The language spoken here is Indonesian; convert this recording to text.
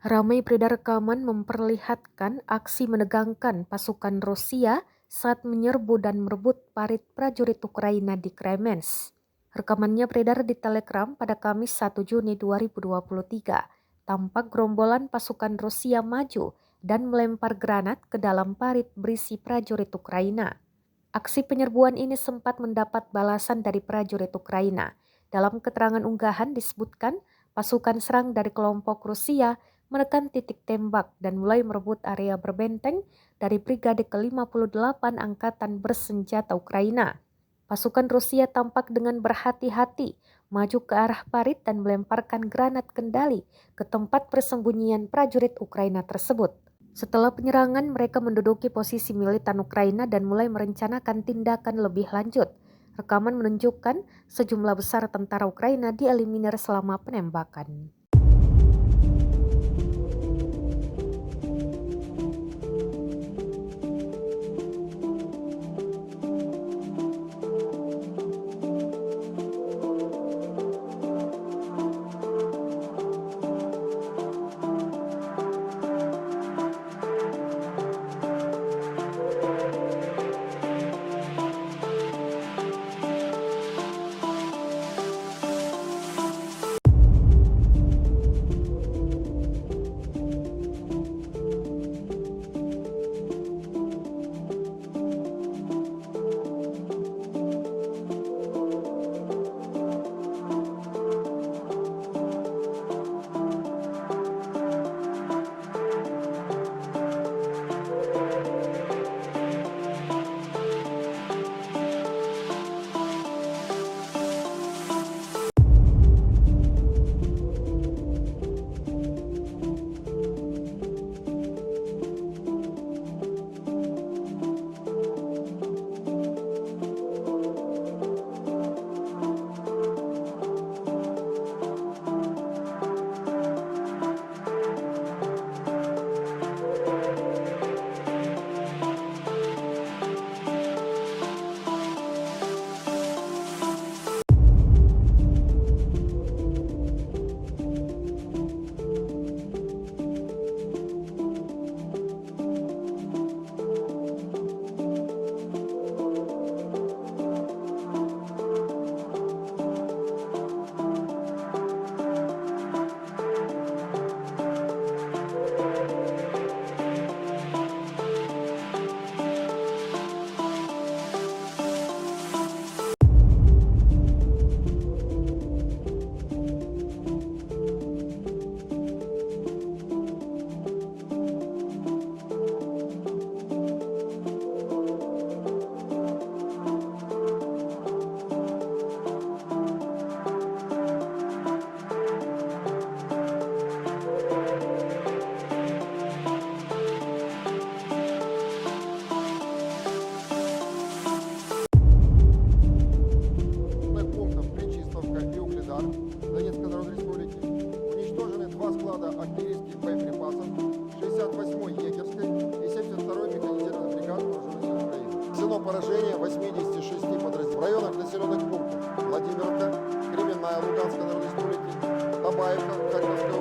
Ramai beredar rekaman memperlihatkan aksi menegangkan pasukan Rusia saat menyerbu dan merebut parit prajurit Ukraina di Kremensk. Rekamannya beredar di Telegram pada Kamis 1 Juni 2023. Tampak gerombolan pasukan Rusia maju dan melempar granat ke dalam parit berisi prajurit Ukraina. Aksi penyerbuan ini sempat mendapat balasan dari prajurit Ukraina. Dalam keterangan unggahan disebutkan pasukan serang dari kelompok Rusia menekan titik tembak dan mulai merebut area berbenteng dari Brigade ke-58 Angkatan Bersenjata Ukraina. Pasukan Rusia tampak dengan berhati-hati maju ke arah parit dan melemparkan granat kendali ke tempat persembunyian prajurit Ukraina tersebut. Setelah penyerangan, mereka menduduki posisi militan Ukraina dan mulai merencanakan tindakan lebih lanjut. Rekaman menunjukkan sejumlah besar tentara Ukraina dieliminir selama penembakan. Донецкой Народной Республики уничтожены два склада артиллерийских боеприпасов 68-й егерской и 72-й механизированной бригады вооруженных сил Украины. Нанесено поражение 86 подразделений в районах населенных пунктов Владимировка, Кременная Луганской Народной Республики, Табаевка, Харьковской